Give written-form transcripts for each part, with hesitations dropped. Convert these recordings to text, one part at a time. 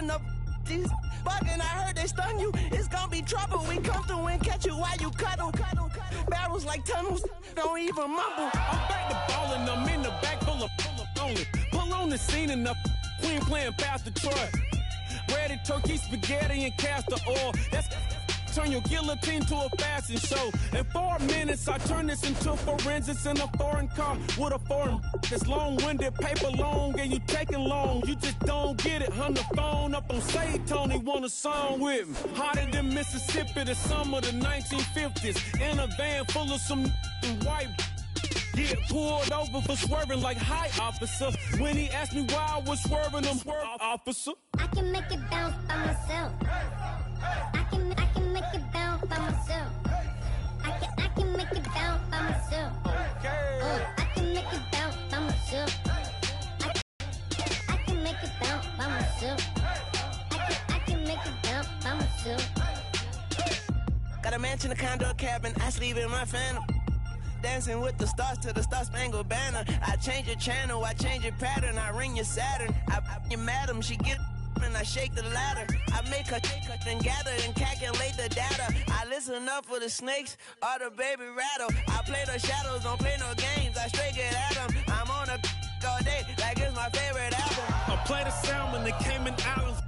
enough. These bugging, I heard they stun you. It's gonna be trouble. We come through and catch you while you cuddle. Barrels like tunnels, don't even mumble. I'm back to ballin', I'm in the back full of only. Pull on the scene enough. Queen playing Pastor Troy. Ready turkey, spaghetti, and castor oil. That's turn your guillotine to a fashion show. In 4 minutes, I turn this into forensics in a foreign car with a foreign. It's long-winded, paper long, and you taking long. You just don't get it. On the phone up on Say Tony, want a song with me. Hotter than Mississippi, the summer of the 1950s. In a van full of some white. Get pulled over for swerving like hi, officer. When he asked me why I was swerving, I'm swerve, officer. I can make it bounce by myself. I can make it bounce by myself. I can make it bounce by myself. I can make it bounce by myself. I can make it bounce by myself. I can make it bounce by myself. Got a mansion, a condo, a cabin. I sleep in my phantom. Dancing with the stars to the Star-Spangled Banner. I change your channel, I change your pattern. I ring your Saturn. I your madam, she get and I shake the ladder. I make her and gather and calculate the data. I listen up for the snakes or the baby rattle. I play the shadows, don't play no games. I straight get at them. I'm on a all day like it's my favorite album. I play the salmon, the Cayman Islands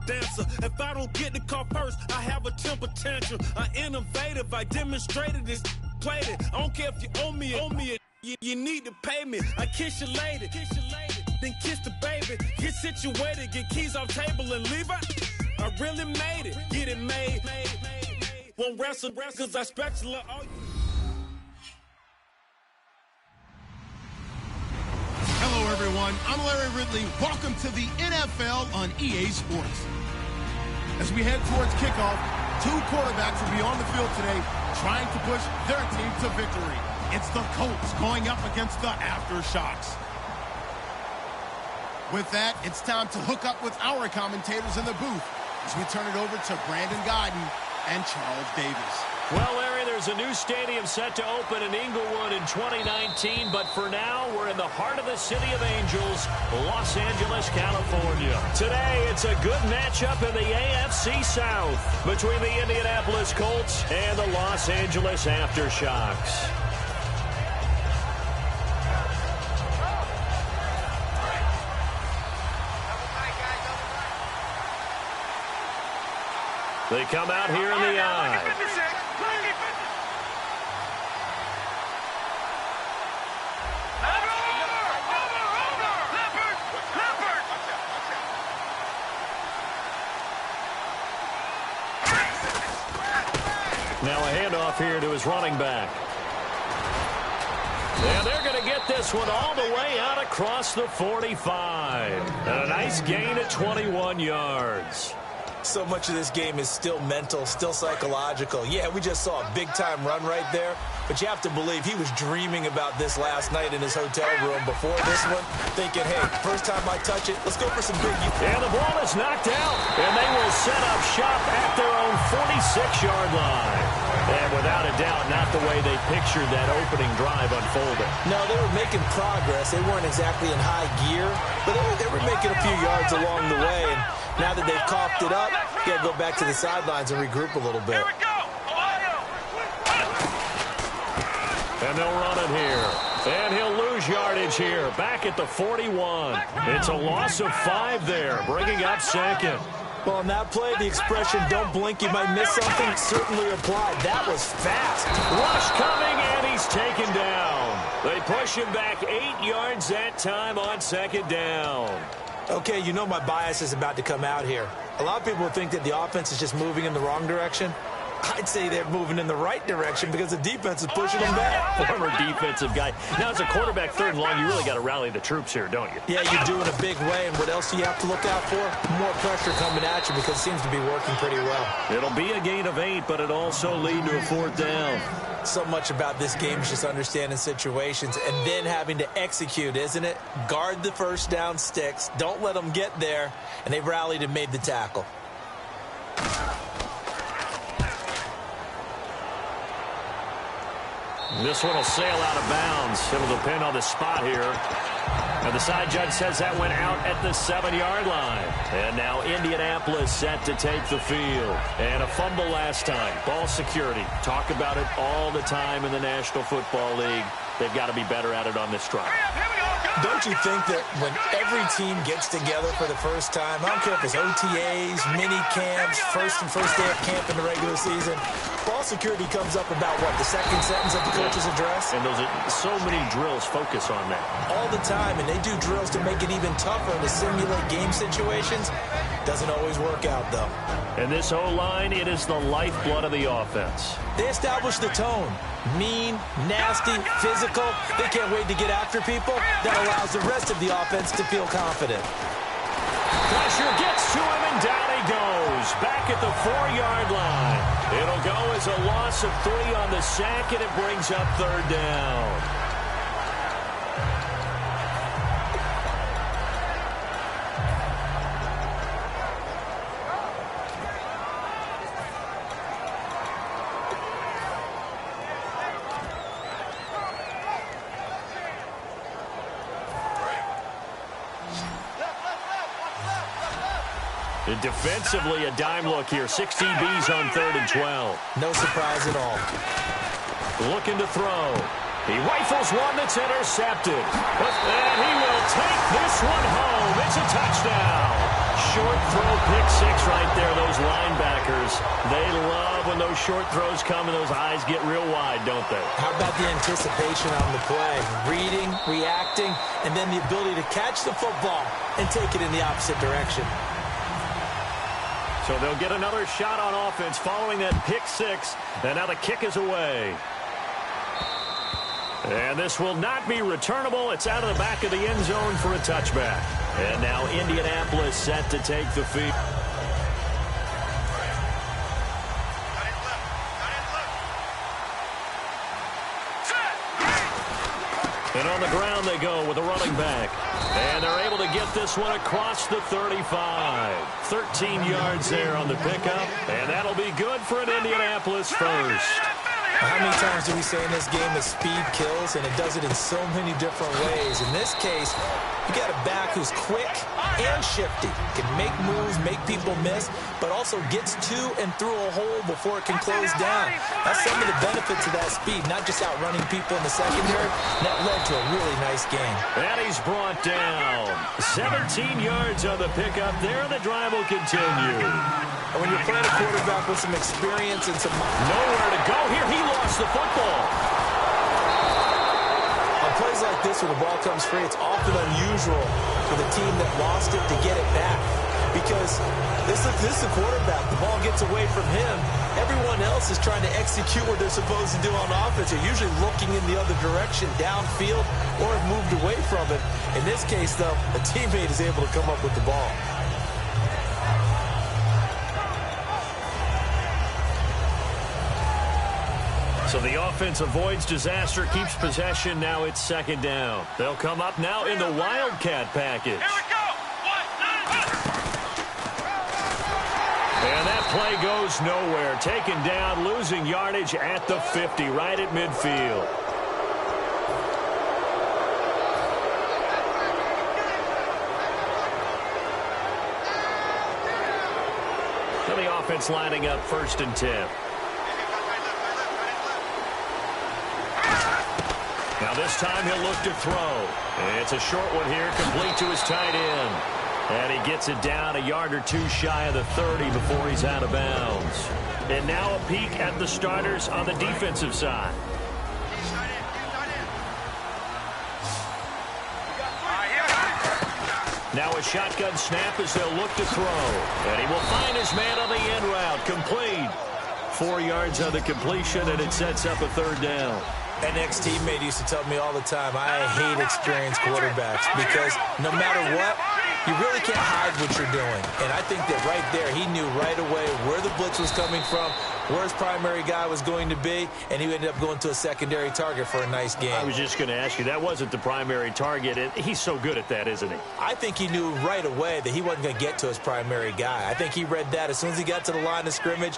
dancer. If I don't get the car first, I have a temper tantrum. I innovative, I demonstrated this. Played it. I don't care if you owe me it. You need to pay me. I kiss your lady, then kiss the baby. Get situated, get keys off table and leave her. I really made it, get it made. Won't wrestle, cause I spatula all. Hello everyone, I'm Larry Ridley. Welcome to the NFL on EA Sports. As we head towards kickoff, 2 quarterbacks will be on the field today trying to push their team to victory. It's the Colts going up against the Aftershocks. With that, it's time to hook up with our commentators in the booth as we turn it over to Brandon Guyton and Charles Davis. Well, Larry, there's a new stadium set to open in Inglewood in 2019, but for now, we're in the heart of the City of Angels, Los Angeles, California. Today, it's a good matchup in the AFC South between the Indianapolis Colts and the Los Angeles Aftershocks. They come out here in the eye. Now a handoff here to his running back. And they're going to get this one all the way out across the 45. And a nice gain of 21 yards. So much of this game is still mental, still psychological. Yeah, we just saw a big-time run right there, but you have to believe he was dreaming about this last night in his hotel room before this one, thinking, hey, first time I touch it, let's go for some big... And the ball is knocked out, and they will set up shop at their own 46-yard line. And without a doubt, not the way they pictured that opening drive unfolding. No, they were making progress. They weren't exactly in high gear, but they were making a few yards along the way. And now that they've coughed it up, you got to go back to the sidelines and regroup a little bit. And they'll run it here. And he'll lose yardage here, back at the 41. It's a loss of 5 there, bringing up second. Well, on that play, the expression, don't blink, you might miss something, certainly applied. That was fast. Rush coming, and he's taken down. They push him back 8 yards that time on second down. Okay, you know my bias is about to come out here. A lot of people think that the offense is just moving in the wrong direction. I'd say they're moving in the right direction because the defense is pushing them back. Former defensive guy. Now, as a quarterback, 3rd and long, you really got to rally the troops here, don't you? Yeah, you do in a big way. And what else do you have to look out for? More pressure coming at you because it seems to be working pretty well. It'll be a gain of 8, but it also lead to a 4th down. So much about this game is just understanding situations and then having to execute, isn't it? Guard the first down sticks. Don't let them get there. And they rallied and made the tackle. This one will sail out of bounds. It'll depend on the spot here. And the side judge says that went out at the 7-yard line. And now Indianapolis set to take the field. And a fumble last time. Ball security. Talk about it all the time in the National Football League. They've got to be better at it on this drive. Don't you think that when every team gets together for the first time, I don't care if it's OTAs, mini camps, first day of camp in the regular season, ball security comes up about, what, the second sentence of the coach's address? And those are so many drills focus on that. All the time, and they do drills to make it even tougher to simulate game situations. Doesn't always work out, though. And this O-line, it is the lifeblood of the offense. They establish the tone. Mean, nasty, physical. They can't wait to get after people. That allows the rest of the offense to feel confident. Pressure gets to him, and down he goes. Back at the 4-yard line. It'll go as a loss of 3 on the sack, and it brings up 3rd down. And defensively, a dime look here. 6 DBs on 3rd and 12. No surprise at all. Looking to throw. He rifles one that's intercepted. And he will take this one home. It's a touchdown. Short throw, pick 6 right there. Those linebackers, they love when those short throws come and those eyes get real wide, don't they? How about the anticipation on the play? Reading, reacting, and then the ability to catch the football and take it in the opposite direction. So they'll get another shot on offense following that pick 6. And now the kick is away. And this will not be returnable. It's out of the back of the end zone for a touchback. And now Indianapolis set to take the field. And on the ground they go with a running back. And they're able to get this one across the 35. 13 yards there on the pickup. And that'll be good for an Indianapolis first. How many times do we say in this game that speed kills, and it does it in so many different ways? In this case, you got a back who's quick and shifty, can make moves, make people miss, but also gets to and through a hole before it can close down. That's some of the benefits of that speed, not just outrunning people in the secondary. That led to a really nice game. And he's brought down. 17 yards on the pickup there, and the drive will continue. And when you're playing a quarterback with some experience and some... Nowhere to go here. He lost the football. On plays like this where the ball comes free, it's often unusual for the team that lost it to get it back. Because this is the quarterback. The ball gets away from him. Everyone else is trying to execute what they're supposed to do on offense. They're usually looking in the other direction, downfield, or have moved away from it. In this case, though, a teammate is able to come up with the ball. So the offense avoids disaster, keeps possession. Now it's 2nd down. They'll come up now in the Wildcat package. Here we go. And that play goes nowhere. Taken down, losing yardage at the 50, right at midfield. So the offense lining up 1st and 10. Now this time he'll look to throw. It's a short one here, complete to his tight end. And he gets it down a yard or 2 shy of the 30 before he's out of bounds. And now a peek at the starters on the defensive side. Now a shotgun snap as they'll look to throw. And he will find his man on the end route, complete. 4 yards on the completion, and it sets up a 3rd down. An ex-teammate used to tell me all the time, I hate experienced quarterbacks because no matter what, you really can't hide what you're doing. And I think that right there, he knew right away where the blitz was coming from, where his primary guy was going to be, and he ended up going to a secondary target for a nice game. I was just going to ask you, that wasn't the primary target. He's so good at that, isn't he? I think he knew right away that he wasn't going to get to his primary guy. I think he read that as soon as he got to the line of scrimmage,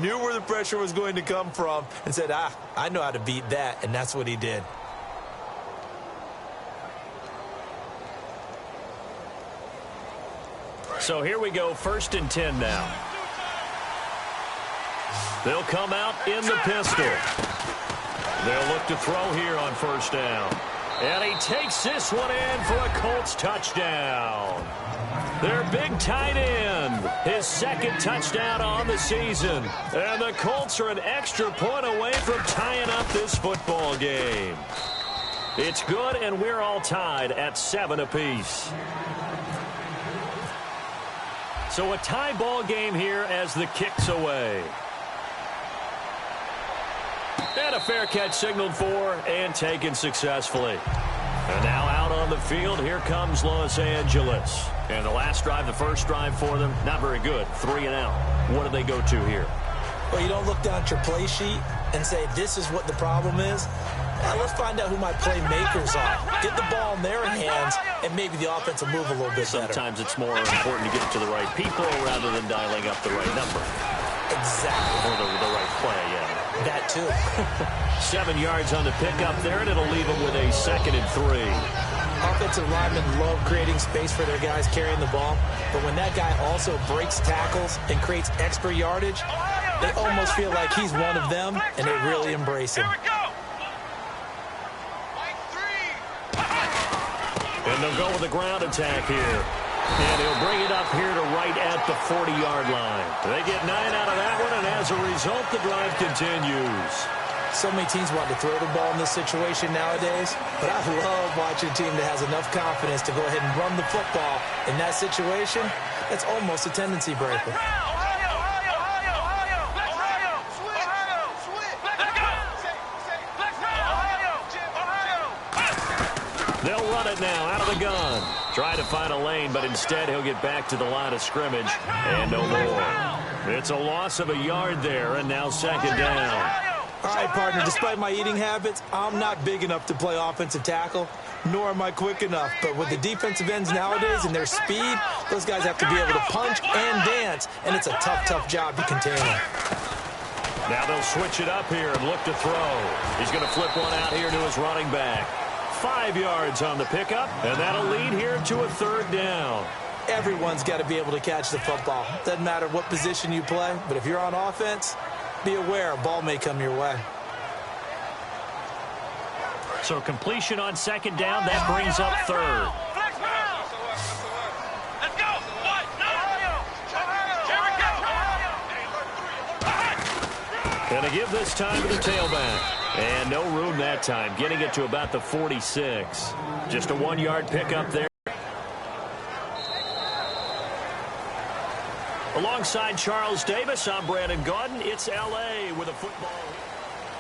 knew where the pressure was going to come from, and said, I know how to beat that, and that's what he did. So here we go, 1st and 10 now. They'll come out in the pistol. They'll look to throw here on 1st down. And he takes this one in for a Colts touchdown. Their big tight end, his 2nd touchdown on the season. And the Colts are an extra point away from tying up this football game. It's good, and we're all tied at 7 apiece. So a tie ball game here as the kick's away. And a fair catch signaled for and taken successfully. And now out on the field, here comes Los Angeles. And the last drive, the first drive for them, not very good. 3 and out. What do they go to here? Well, you don't look down at your play sheet and say, this is what the problem is. Now, let's find out who my playmakers are. Get the ball in their hands, and maybe the offense will move a little bit better. Sometimes it's more important to get it to the right people rather than dialing up the right number. Exactly. Or the right play, yeah. That too. 7 yards on the pickup there, and it'll leave them with a 2nd and 3. Offensive linemen love creating space for their guys carrying the ball, but when that guy also breaks tackles and creates extra yardage, they almost feel like he's one of them, and they really embrace him. And they'll go with the ground attack here. And he'll bring it up here to right at the 40-yard line. They get 9 out of that one, and as a result, the drive continues. So many teams want to throw the ball in this situation nowadays, but I love watching a team that has enough confidence to go ahead and run the football in that situation. That's almost a tendency breaker. They'll run it now out of the gun. Try to find a lane, but instead he'll get back to the line of scrimmage and no more. It's a loss of a yard there, and now 2nd down. All right, partner, despite my eating habits, I'm not big enough to play offensive tackle, nor am I quick enough. But with the defensive ends nowadays and their speed, those guys have to be able to punch and dance, and it's a tough, tough job to contain them. Now they'll switch it up here and look to throw. He's going to flip one out here to his running back. 5 yards on the pickup, and that'll lead here to a 3rd down. Everyone's got to be able to catch the football. Doesn't matter what position you play, but if you're on offense, be aware a ball may come your way. So completion on 2nd down, that brings up 3rd. Going to give this time to the tailback. And no room that time, getting it to about the 46. Just a 1-yard pickup there. Alongside Charles Davis, I'm Brandon Gaudin. It's L.A. with a football.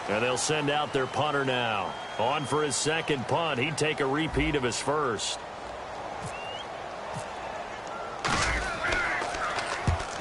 And they'll send out their punter now. On for his 2nd punt. He'd take a repeat of his 1st.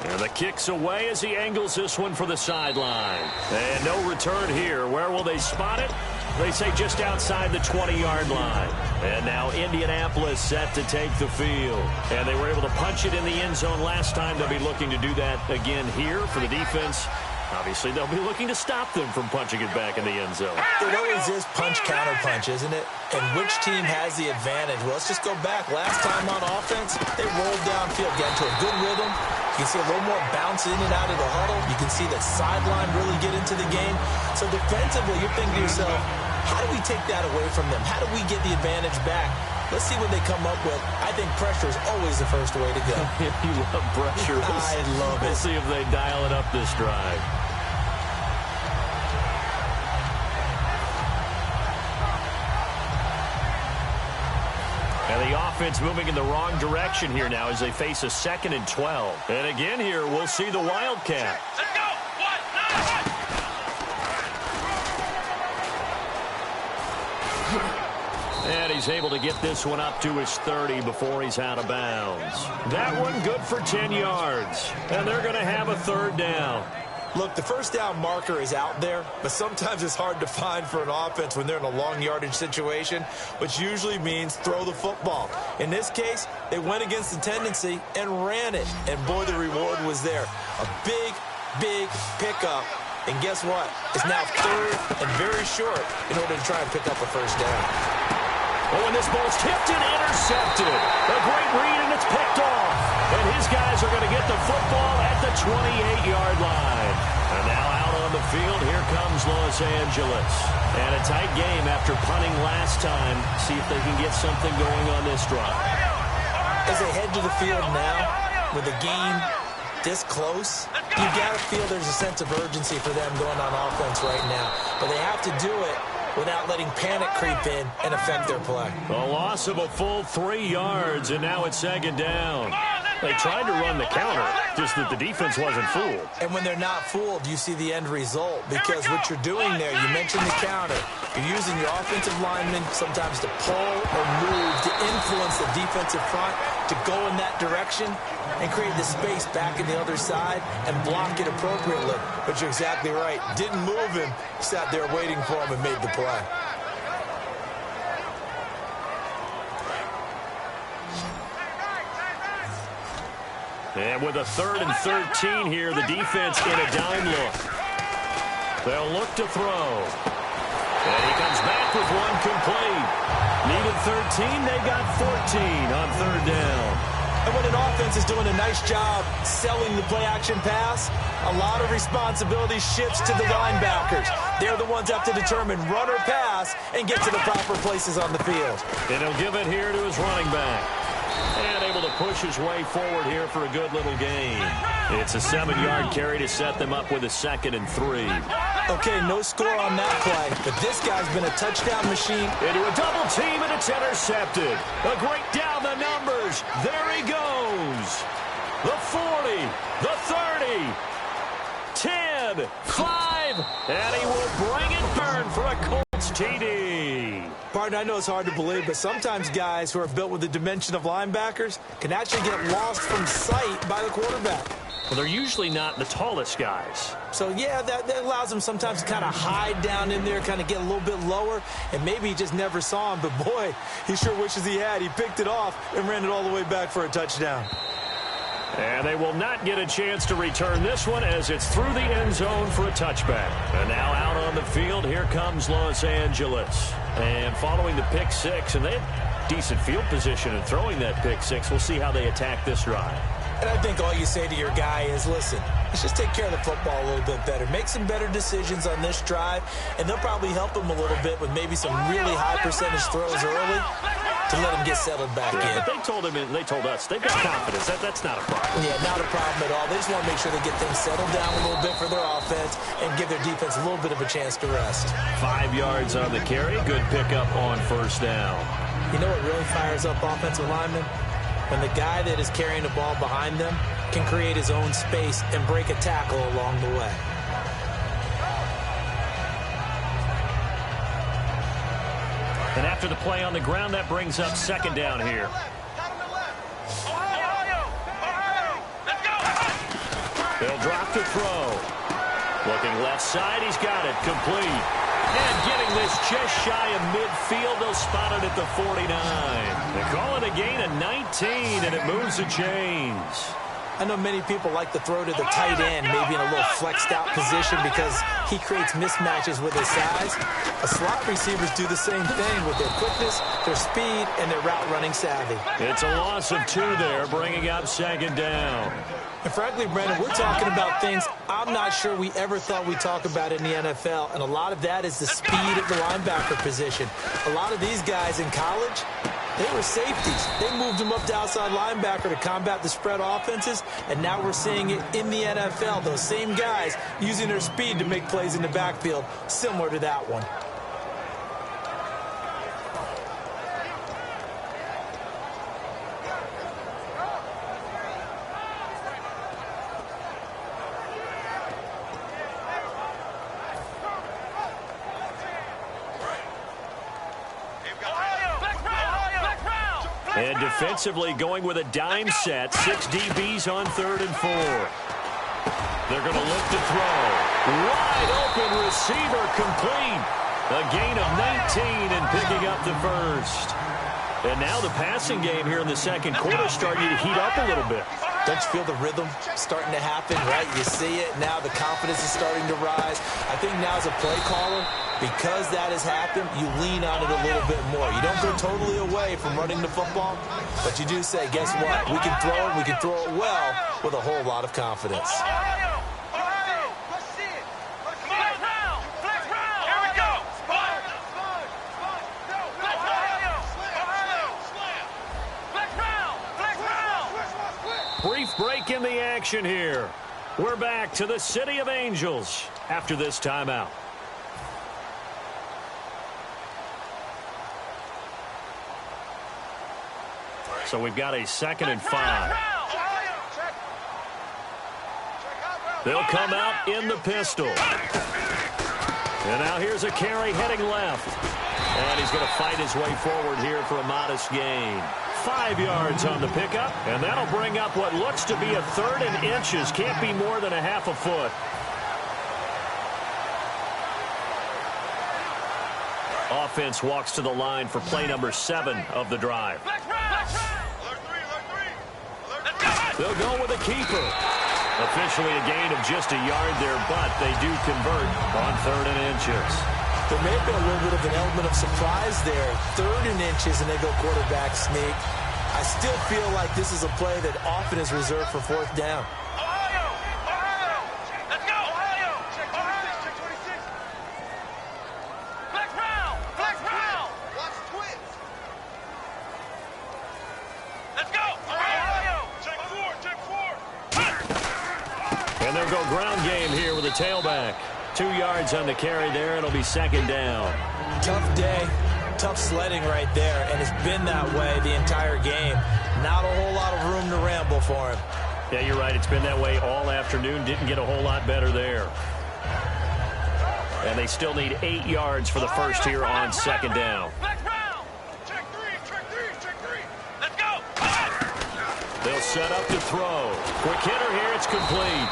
And the kick's away as he angles this one for the sideline. And no return here. Where will they spot it? They say just outside the 20-yard line. And now Indianapolis set to take the field. And they were able to punch it in the end zone last time. They'll be looking to do that again here for the defense. Obviously, they'll be looking to stop them from punching it back in the end zone. It always is punch-counter-punch, isn't it? And which team has the advantage? Well, let's just go back. Last time on offense, they rolled downfield, got into a good rhythm. You can see a little more bounce in and out of the huddle. You can see the sideline really get into the game. So defensively, you're thinking to yourself, how do we take that away from them? How do we get the advantage back? Let's see what they come up with. I think pressure is always the first way to go. You love pressure. I love it. We'll see if they dial it up this drive. And the offense moving in the wrong direction here now as they face a 2nd and 12. And again here, we'll see the Wildcat. Let's go! And he's able to get this one up to his 30 before he's out of bounds. That one good for 10 yards. And they're going to have a 3rd down. Look, the 1st down marker is out there, but sometimes it's hard to find for an offense when they're in a long yardage situation, which usually means throw the football. In this case, they went against the tendency and ran it, and boy, the reward was there. A big, big pickup, and guess what? It's now 3rd and very short in order to try and pick up a 1st down. Oh, and this ball's tipped and intercepted. A great read, and it's picked off. And his guys are going to get the football at the 28-yard line. And now out on the field, here comes Los Angeles. And a tight game after punting last time. See if they can get something going on this drive. As they head to the field now, with the game this close, you got to feel there's a sense of urgency for them going on offense right now. But they have to do it without letting panic creep in and affect their play. A loss of a full 3 yards, and now it's second down. They tried to run the counter, just that the defense wasn't fooled. And when they're not fooled, you see the end result, because what you're doing there, you mentioned the counter. You're using your offensive linemen sometimes to pull or move to influence the defensive front to go in that direction and create the space back in the other side and block it appropriately. But you're exactly right. Didn't move him, sat there waiting for him and made the play. And with a 3rd and 13 here, the defense in a dime look. They'll look to throw. And he comes back with one complete. Needed 13, they got 14 on 3rd down. And when an offense is doing a nice job selling the play-action pass, a lot of responsibility shifts to the linebackers. They're the ones that have to determine run or pass and get to the proper places on the field. And he'll give it here to his running back. And able to push his way forward here for a good little gain. It's a 7-yard carry to set them up with a 2nd and 3. Okay, no score on that play, but this guy's been a touchdown machine. Into a double team, and it's intercepted. A great down the numbers. There he goes. The 40, the 30, 10, 5, and he will bring it burn for a Colts TD. Partner, I know it's hard to believe, but sometimes guys who are built with the dimension of linebackers can actually get lost from sight by the quarterback. Well, they're usually not the tallest guys. So, yeah, that allows them sometimes to kind of hide down in there, kind of get a little bit lower, and maybe he just never saw him. But, boy, he sure wishes he had. He picked it off and ran it all the way back for a touchdown. And they will not get a chance to return this one as it's through the end zone for a touchback. And now out on the field, here comes Los Angeles. And following the pick six, and they have decent field position in throwing that pick six. We'll see how they attack this drive. And I think all you say to your guy is, listen, let's just take care of the football a little bit better. Make some better decisions on this drive, and they'll probably help him a little bit with maybe some really high percentage throws early to let him get settled back in. But they told him, and they told us, they've got confidence. That's not a problem. Yeah, not a problem at all. They just want to make sure they get things settled down a little bit for their offense and give their defense a little bit of a chance to rest. 5 yards on the carry. Good pickup on 1st down. You know what really fires up offensive linemen? When the guy that is carrying the ball behind them can create his own space and break a tackle along the way. And after the play on the ground, that brings up 2nd down here. They'll drop to throw. Looking left side, he's got it. Complete. And getting this just shy of midfield, they'll spot it at the 49. They call it a gain of 19, and it moves the chains. I know many people like to throw to the tight end, maybe in a little flexed out position because he creates mismatches with his size. The slot receivers do the same thing with their quickness, their speed, and their route running savvy. It's a loss of 2 there, bringing up 2nd down. And frankly, Brandon, we're talking about things I'm not sure we ever thought we'd talk about in the NFL, and a lot of that is the speed at the linebacker position. A lot of these guys in college, they were safeties. They moved them up to outside linebacker to combat the spread offenses, and now we're seeing it in the NFL. Those same guys using their speed to make plays in the backfield, similar to that one. And defensively going with a dime set. 6 DBs on 3rd and 4. They're going to look to throw. Wide open receiver complete. A gain of 19 and picking up the 1st. And now the passing game here in the 2nd quarter starting to heat up a little bit. Don't you feel the rhythm starting to happen, right? You see it. Now the confidence is starting to rise. I think now as a play caller, because that has happened, you lean on it a little bit more. You don't go totally away from running the football, but you do say, guess what? We can throw it. We can throw it well with a whole lot of confidence. Brief break in the action here. We're back to the City of Angels after this timeout. So we've got a 2nd and 5. They'll come out in the pistol. And now here's a carry heading left. And he's going to fight his way forward here for a modest gain. 5 yards on the pickup, and that'll bring up what looks to be a 3rd and inches. Can't be more than a half a foot. Offense walks to the line for play number 7 of the drive. They'll go with a keeper. Officially a gain of just a yard there, but they do convert on 3rd and inches. There may have been a little bit of an element of surprise there. 3rd and inches, and they go quarterback sneak. I still feel like this is a play that often is reserved for 4th down. Let's go! Check 26, check 26. Flex round! Watch twins. Let's go! Check 4. And they'll go ground game here with a tailback. 2 yards on the carry there. It'll be 2nd down. Tough day, tough sledding right there, and it's been that way the entire game. Not a whole lot of room to ramble for him. Yeah, you're right. It's been that way all afternoon. Didn't get a whole lot better there. And they still need 8 yards for the first here on 2nd down. Check 3. Let's go! They'll set up to throw. Quick hitter here. It's complete.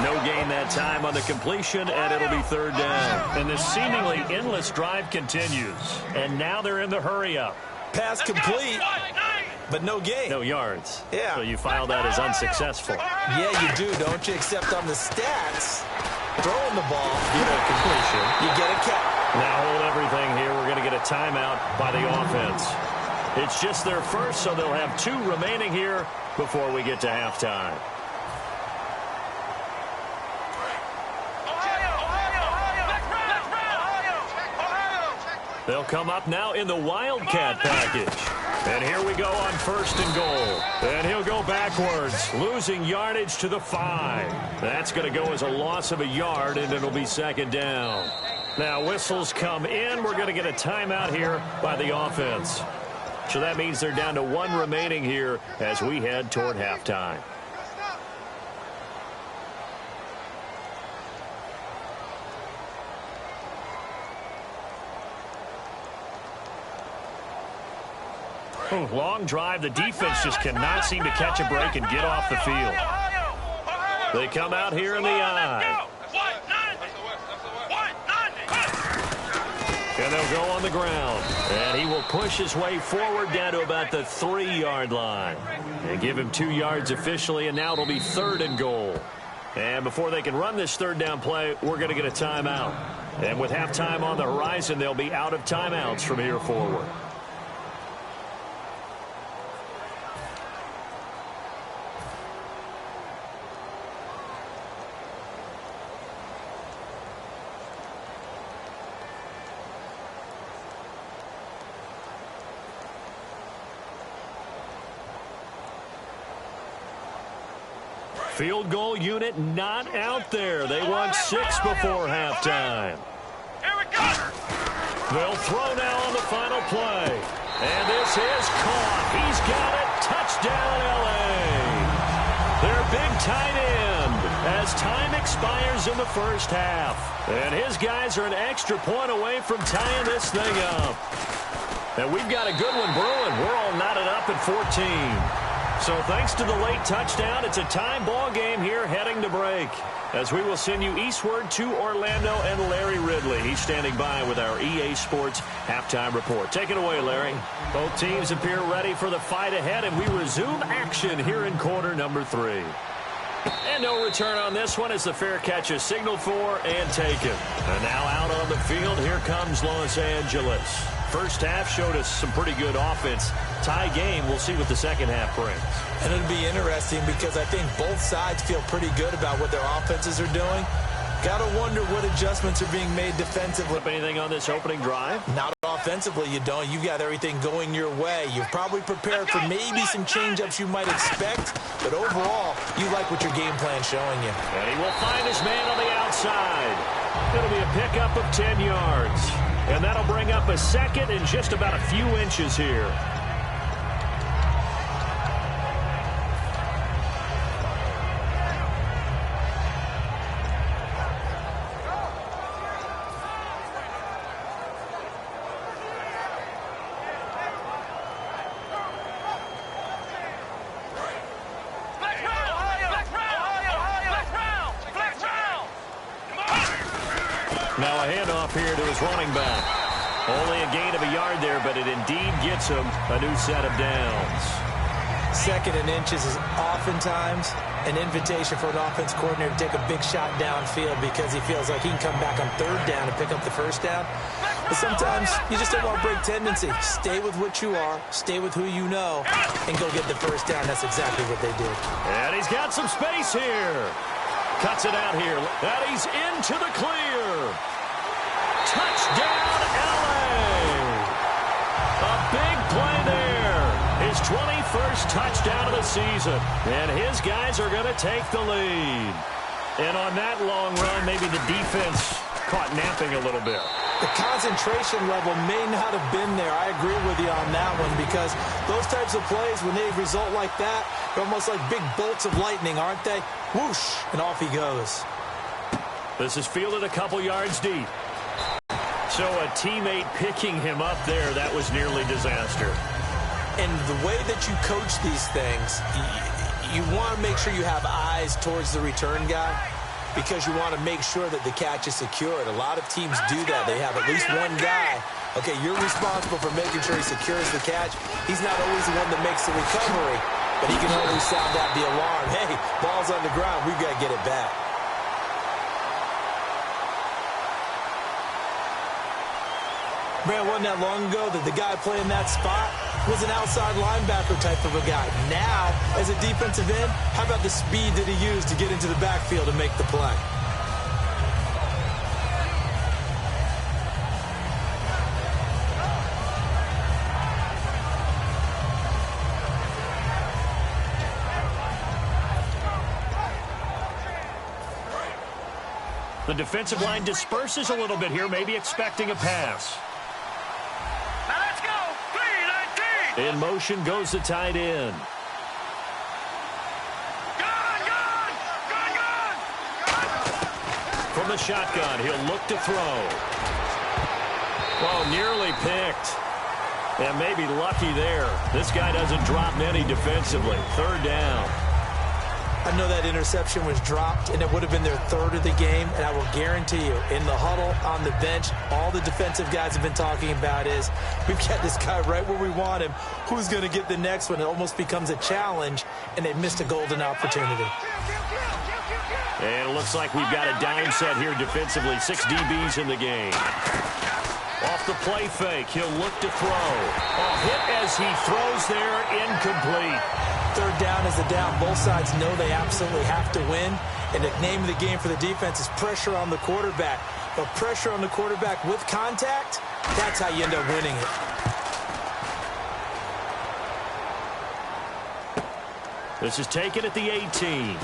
No gain that time on the completion, and it'll be 3rd down. And this seemingly endless drive continues. And now they're in the hurry-up. Pass complete, but no gain. No yards. Yeah. So you file that as unsuccessful. Yeah, you do, don't you? Except on the stats, throwing the ball, You get a completion. you get a catch. Now hold everything here. We're going to get a timeout by the offense. It's just their first, so they'll have 2 remaining here before we get to halftime. They'll come up now in the Wildcat package. And here we go on 1st and goal. And he'll go backwards, losing yardage to the 5. That's going to go as a loss of a yard, and it'll be 2nd down. Now whistles come in. We're going to get a timeout here by the offense. So that means they're down to 1 remaining here as we head toward halftime. Long drive. The defense just cannot seem to catch a break and get off the field. They come out here in the I. And they'll go on the ground. And he will push his way forward down to about the 3-yard line. And give him 2 yards officially, and now it'll be 3rd and goal. And before they can run this 3rd down play, we're going to get a timeout. And with halftime on the horizon, they'll be out of timeouts from here forward. Field goal unit not out there. They want 6 before halftime. Here we go! They'll throw now on the final play. And this is caught. He's got it. Touchdown, L.A. Their big tight end as time expires in the first half. And his guys are an extra point away from tying this thing up. And we've got a good one brewing. We're all knotted up at 14. So thanks to the late touchdown, it's a tie ball game here heading to break. As we will send you eastward to Orlando and Larry Ridley. He's standing by with our EA Sports halftime report. Take it away, Larry. Both teams appear ready for the fight ahead, and we resume action here in quarter number 3. And no return on this one as the fair catch is signaled for and taken. And now out on the field, here comes Los Angeles. First half showed us some pretty good offense. Tie game, we'll see what the second half brings. And it'll be interesting because I think both sides feel pretty good about what their offenses are doing. Got to wonder what adjustments are being made defensively. Anything on this opening drive? Not offensively, you don't. You've got everything going your way. You've probably prepared for maybe some change-ups you might expect, but overall, you like what your game plan's showing you. And he will find his man on the outside. It'll be a pickup of 10 yards. And that'll bring up a second and just about a few inches here. Now a handoff here to his running back. Only a gain of a yard there, but it indeed gets him a new set of downs. Second and inches is oftentimes an invitation for an offense coordinator to take a big shot downfield because he feels like he can come back on third down and pick up the first down. But sometimes you just don't want to break tendency. Stay with what you are, stay with who you know, and go get the first down. That's exactly what they did. And he's got some space here. Cuts it out here. And he's into the clear. Touchdown, L.A. A big play there. His 21st touchdown of the season. And his guys are going to take the lead. And on that long run, maybe the defense caught napping a little bit. The concentration level may not have been there. I agree with you on that one because those types of plays, when they result like that, they're almost like big bolts of lightning, aren't they? Whoosh, and off he goes. This is fielded a couple yards deep. So a teammate picking him up there, that was nearly disaster. And the way that you coach these things, you want to make sure you have eyes towards the return guy because you want to make sure that the catch is secured. A lot of teams do that. They have at least one guy. Okay, you're responsible for making sure he secures the catch. He's not always the one that makes the recovery, but he can always sound out the alarm. Hey, ball's on the ground. We've got to get it back. Man, wasn't that long ago that the guy playing that spot was an outside linebacker type of a guy. Now, as a defensive end, how about the speed that he used to get into the backfield and make the play? The defensive line disperses a little bit here, maybe expecting a pass. In motion goes the tight end. From the shotgun, he'll look to throw. Oh, nearly picked. And maybe lucky there. This guy doesn't drop many defensively. Third down. I know that interception was dropped, and it would have been their third of the game, and I will guarantee you, in the huddle, on the bench, all the defensive guys have been talking about is, we've got this guy right where we want him. Who's going to get the next one? It almost becomes a challenge, and they missed a golden opportunity. And it looks like we've got a dime set here defensively. 6 DBs in the game. Off the play fake, he'll look to throw. A hit as he throws there, incomplete. Third down is the down. Both sides know they absolutely have to win. And the name of the game for the defense is pressure on the quarterback. But pressure on the quarterback with contact, that's how you end up winning it. This is taken at the 18.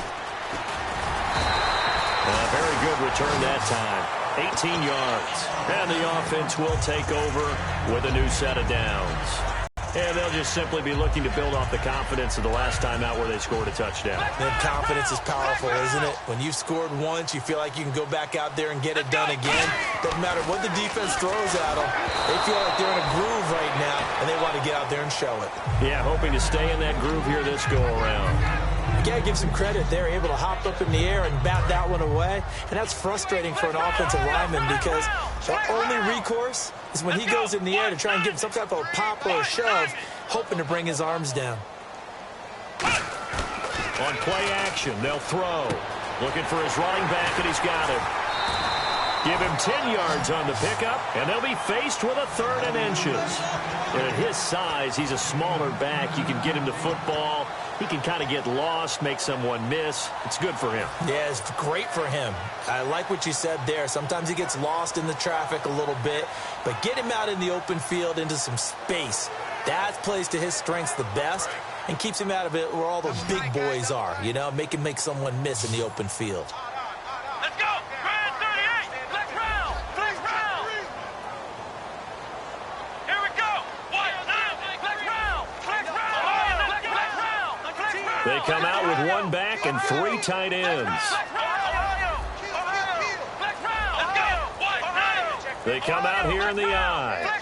A very good return that time. 18 yards. And the offense will take over with a new set of downs. And they'll just simply be looking to build off the confidence of the last time out where they scored a touchdown. And confidence is powerful, isn't it? When you've scored once, you feel like you can go back out there and get it done again. Doesn't matter what the defense throws at them. They feel like they're in a groove right now, and they want to get out there and show it. Yeah, hoping to stay in that groove here this go-around. You got to give some credit. They're able to hop up in the air and bat that one away. And that's frustrating for an offensive lineman because the only recourse is when he goes in the air to try and give some type of a pop or a shove, hoping to bring his arms down. On play action, they'll throw. Looking for his running back, and he's got him. Give him 10 yards on the pickup, and they'll be faced with a 3rd and inches. And at his size, he's a smaller back. You can get him the football. He can kind of get lost, make someone miss. It's good for him. Yeah, it's great for him. I like what you said there. Sometimes he gets lost in the traffic a little bit, but get him out in the open field into some space. That plays to his strengths the best and keeps him out of it where all the big boys are, you know, make someone miss in the open field. Let's go! Grand 38! Flex round! Flex round! Here we go! White now! Flex round! Flex round! Flex round! Flex round! They come out with 1 back and 3 tight ends. They come out here in the eye.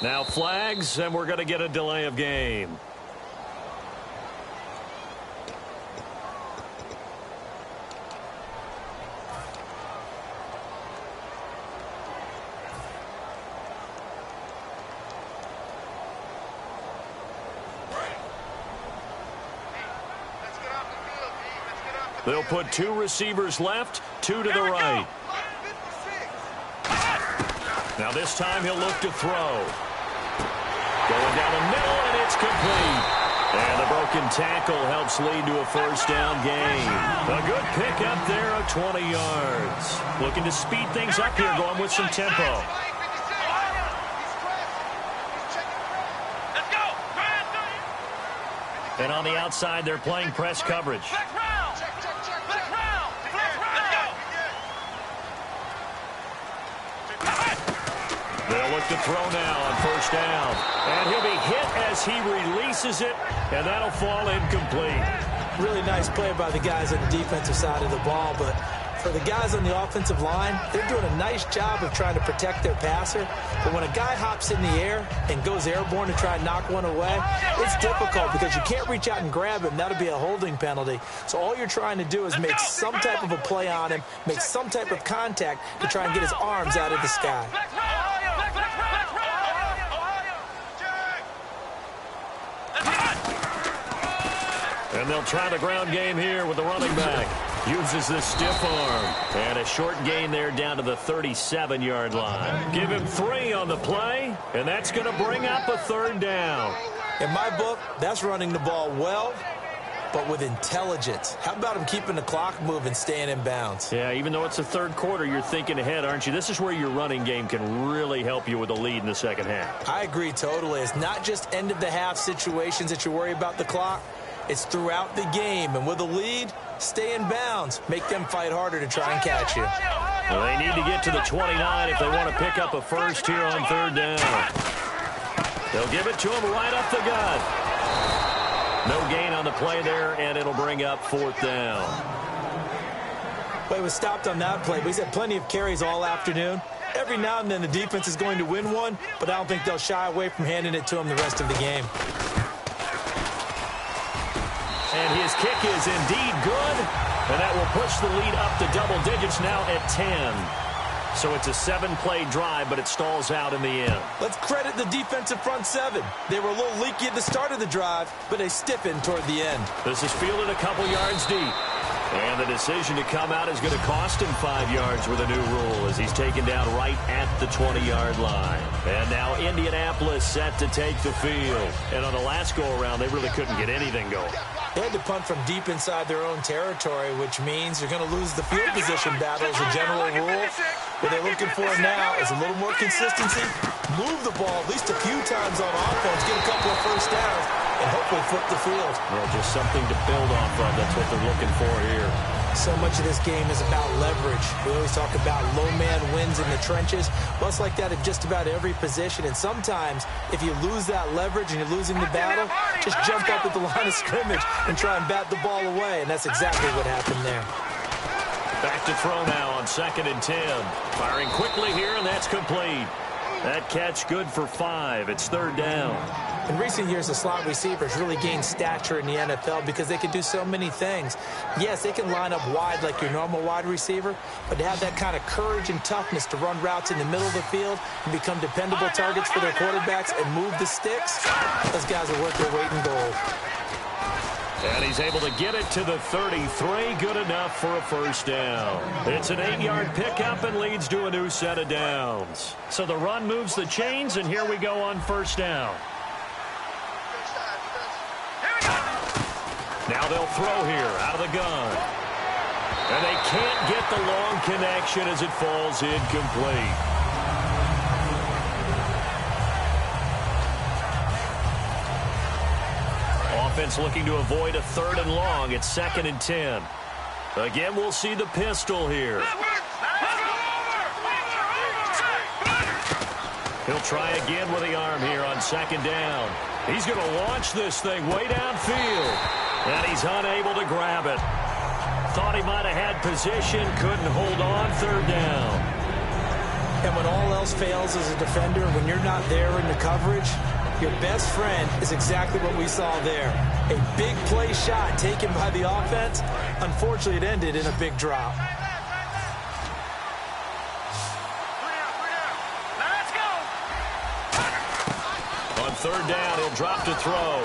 Now flags, and we're going to get a delay of game. They'll put 2 receivers left, 2 to the right. Now this time he'll look to throw. Going down the middle, and it's complete. And the broken tackle helps lead to a 1st down gain. A good pickup there of 20 yards. Looking to speed things up here, going with some tempo. And on the outside, they're playing press coverage. They'll look to throw now on 1st down. And he'll be hit as he releases it, and that'll fall incomplete. Really nice play by the guys on the defensive side of the ball, but for the guys on the offensive line, they're doing a nice job of trying to protect their passer. But when a guy hops in the air and goes airborne to try and knock one away, it's difficult because you can't reach out and grab him. That'll be a holding penalty. So all you're trying to do is make some type of a play on him, make some type of contact to try and get his arms out of the sky. And they'll try the ground game here with the running back. Uses the stiff arm. And a short gain there down to the 37-yard line. Give him 3 on the play, and that's going to bring up a 3rd down. In my book, that's running the ball well, but with intelligence. How about him keeping the clock moving, staying in bounds? Yeah, even though it's the 3rd quarter, you're thinking ahead, aren't you? This is where your running game can really help you with a lead in the 2nd half. I agree totally. It's not just end-of-the-half situations that you worry about the clock. It's throughout the game, and with a lead, stay in bounds. Make them fight harder to try and catch you. Well, they need to get to the 29 if they want to pick up a 1st here on 3rd down. They'll give it to him right up the gut. No gain on the play there, and it'll bring up 4th down. Well, he was stopped on that play, but he's had plenty of carries all afternoon. Every now and then the defense is going to win one, but I don't think they'll shy away from handing it to him the rest of the game. And his kick is indeed good, and that will push the lead up to double digits now at 10. So it's a 7-play drive, but it stalls out in the end. Let's credit the defensive front 7. They were a little leaky at the start of the drive, but they stiffened toward the end. This is fielded a couple yards deep. And the decision to come out is going to cost him 5 yards with a new rule as he's taken down right at the 20-yard line. And now Indianapolis set to take the field. And on the last go-around, they really couldn't get anything going. They had to punt from deep inside their own territory, which means you're going to lose the field position battle as a general rule. What they're looking for now is a little more consistency, move the ball at least a few times on offense, get a couple of 1st downs, and and hopefully flip the field. Well, just something to build off of. That's what they're looking for here. So much of this game is about leverage. We always talk about low man wins in the trenches. Well, it's like that at just about every position. And sometimes, if you lose that leverage and you're losing the battle, just jump up at the line of scrimmage and try and bat the ball away. And that's exactly what happened there. Back to throw now on 2nd and 10. Firing quickly here, and that's complete. That catch good for 5. It's 3rd down. In recent years, the slot receivers really gained stature in the NFL because they can do so many things. Yes, they can line up wide like your normal wide receiver, but to have that kind of courage and toughness to run routes in the middle of the field and become dependable targets for their quarterbacks and move the sticks, those guys are worth their weight in gold. And he's able to get it to the 33. Good enough for a 1st down. It's an 8-yard pickup and leads to a new set of downs. So the run moves the chains, and here we go on 1st down. Now they'll throw here out of the gun. And they can't get the long connection as it falls incomplete. Offense looking to avoid a 3rd and long. It's 2nd and 10. Again, we'll see the pistol here. He'll try again with the arm here on 2nd down. He's going to launch this thing way downfield. And he's unable to grab it. Thought he might have had position, couldn't hold on. 3rd down. And when all else fails as a defender, when you're not there in the coverage, your best friend is exactly what we saw there. A big play shot taken by the offense. Unfortunately, it ended in a big drop. On 3rd down, he'll drop to throw.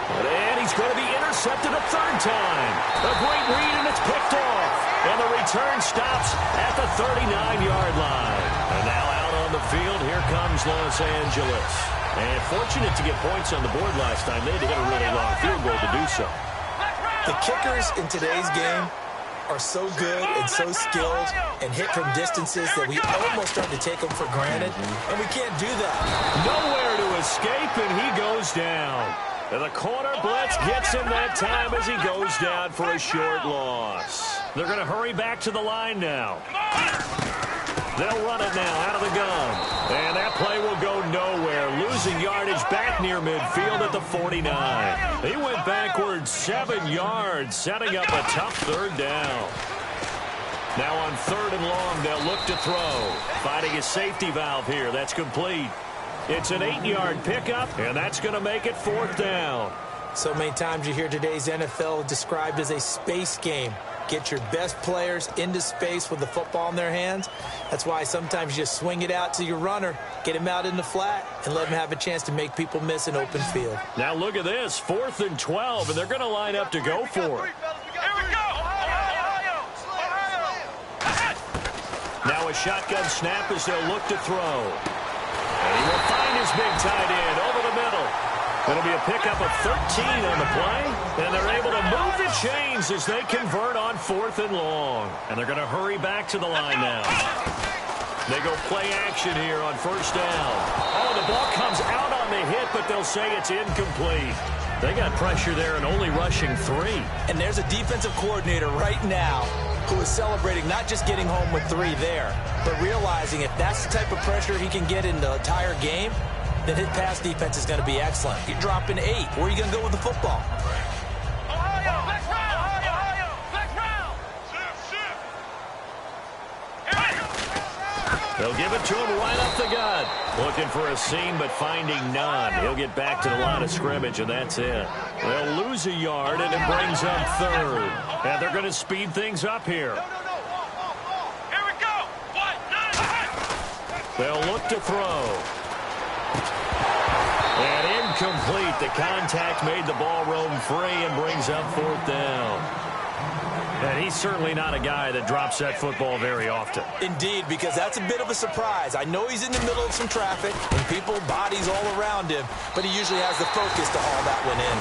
And he's going to be intercepted a 3rd time. A great read, and it's picked off. And the return stops at the 39-yard line. And now out on the field, here comes Los Angeles. And fortunate to get points on the board last time. They had to hit a really long field goal to do so. The kickers in today's game are so good and so skilled and hit from distances that we almost start to take them for granted, and we can't do that. Nowhere to escape, and he goes down. And the corner blitz gets him that time as he goes down for a short loss. They're going to hurry back to the line now. They'll run it now out of the gun. And that play will go nowhere. Losing yardage back near midfield at the 49. He went backwards 7 yards, setting up a tough 3rd down. Now on 3rd and long, they'll look to throw. Finding a safety valve here. That's complete. It's an 8-yard pickup, and that's going to make it 4th down. So many times you hear today's NFL described as a space game. Get your best players into space with the football in their hands. That's why sometimes you just swing it out to your runner, get him out in the flat, and let him have a chance to make people miss an open field. Now look at this, 4th and 12, and they're going to line up to go for it. Now a shotgun snap as they'll look to throw. And he will find his big tight end over the middle. It'll be a pickup of 13 on the play, and they're able to move the chains as they convert on 4th and long. And they're going to hurry back to the line now. They go play action here on 1st down. Oh, the ball comes out on the hit, but they'll say it's incomplete. They got pressure there and only rushing 3. And there's a defensive coordinator right now who is celebrating not just getting home with 3 there, but realizing if that's the type of pressure he can get in the entire game, then his pass defense is going to be excellent. You're dropping 8. Where are you going to go with the football? They'll give it to him right up the gut. Looking for a seam, but finding none. He'll get back to the line of scrimmage, and that's it. They'll lose a yard, and it brings up 3rd. And they're going to speed things up here. Here we go. They'll look to throw. And incomplete. The contact made the ball roam free and brings up 4th down. And he's certainly not a guy that drops that football very often. Indeed, because that's a bit of a surprise. I know he's in the middle of some traffic and people, bodies all around him, but he usually has the focus to haul that one in.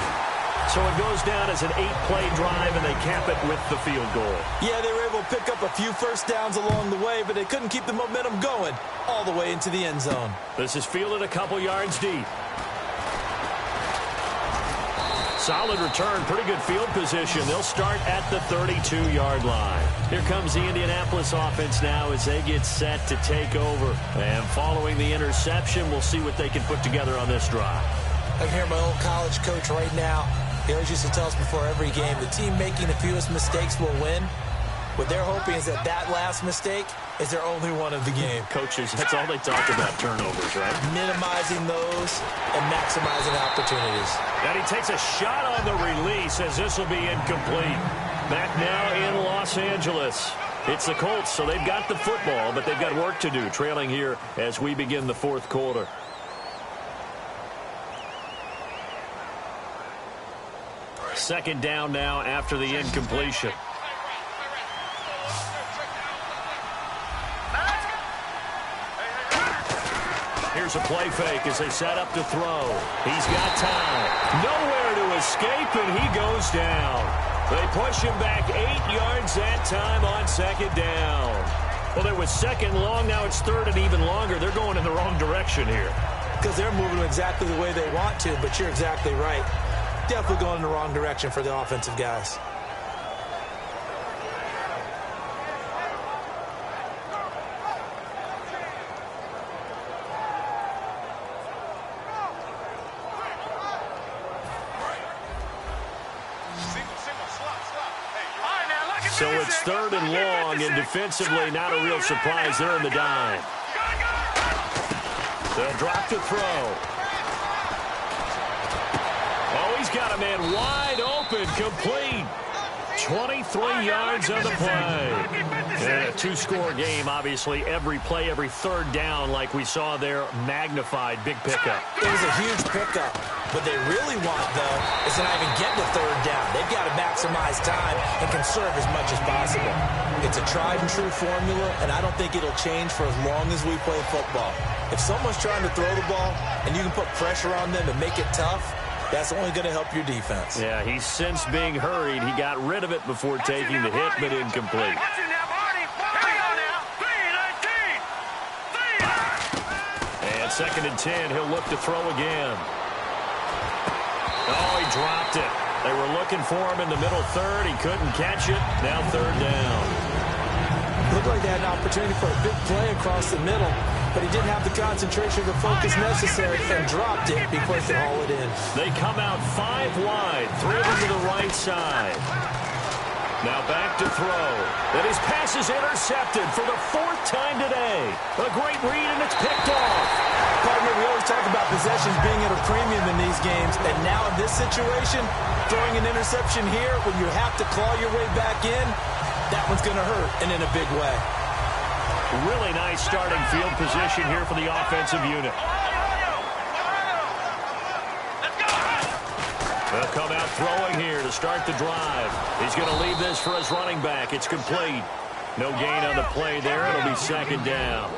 So it goes down as an 8-play drive, and they cap it with the field goal. Yeah, they were able to pick up a few 1st downs along the way, but they couldn't keep the momentum going all the way into the end zone. This is fielded a couple yards deep. Solid return, pretty good field position. They'll start at the 32-yard line. Here comes the Indianapolis offense now as they get set to take over. And following the interception, we'll see what they can put together on this drive. I hear my old college coach right now. He always used to tell us before every game, the team making the fewest mistakes will win. What they're hoping is that last mistake is their only one of the game. Coaches, that's all they talk about, turnovers, right? Minimizing those and maximizing opportunities. And he takes a shot on the release as this will be incomplete. Back now in Los Angeles. It's the Colts, so they've got the football, but they've got work to do, trailing here as we begin the fourth quarter. Second down now after the incompletion. Here's a play fake as they set up to throw. He's got time. Nowhere to escape, and he goes down. They push him back 8 yards that time on second down. Well, there was second long. Now it's third and even longer. They're going in the wrong direction here. Because they're moving exactly the way they want to, but you're exactly right. Definitely going in the wrong direction for the offensive guys. So it's third and long, and defensively not a real surprise. They're in the dime. They'll drop to throw. Oh, he's got a man wide open, complete. 23 yards on the play. And a two-score game, obviously. Every play, every third down, like we saw there, magnified. Big pickup. It was a huge pickup. What they really want, though, is to not even get the third down. They've got to maximize time and conserve as much as possible. It's a tried-and-true formula, and I don't think it'll change for as long as we play football. If someone's trying to throw the ball and you can put pressure on them and make it tough, that's only going to help your defense. Yeah, he's since being hurried. He got rid of it before taking the hit, but incomplete. And second and 10, he'll look to throw again. Oh, he dropped it. They were looking for him in the middle third. He couldn't catch it. Now third down. Looked like they had an opportunity for a big play across the middle, but he didn't have the concentration or the focus necessary and dropped it before he could haul it in. They come out 5 wide, 3 of them to the right side. Now back to throw. And his pass is intercepted for the 4th time today. A great read, and it's picked off. Partner, we always talk about possessions being at a premium in these games, and now in this situation, throwing an interception here when you have to claw your way back in, that one's going to hurt, and in a big way. Really nice starting field position here for the offensive unit. They'll come out throwing here to start the drive. He's going to leave this for his running back. It's complete. No gain on the play there. It'll be second down.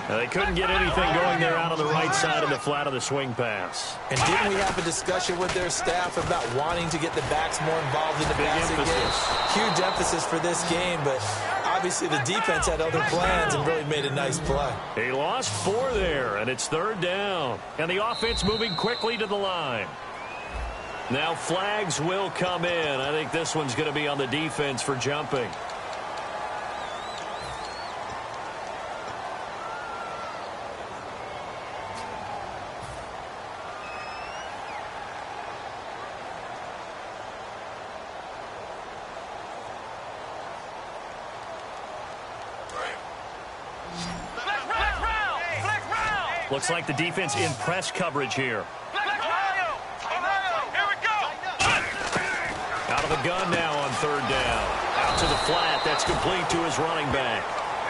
Now, they couldn't get anything going there out on the right side of the flat of the swing pass. And didn't we have a discussion with their staff about wanting to get the backs more involved in the passing game? Huge emphasis for this game, but obviously the defense had other plans and really made a nice play. He lost 4 there, and it's third down. And the offense moving quickly to the line. Now flags will come in. I think this one's going to be on the defense for jumping. Looks like the defense in press coverage here. Out of the gun now on third down. Out to the flat. That's complete to his running back.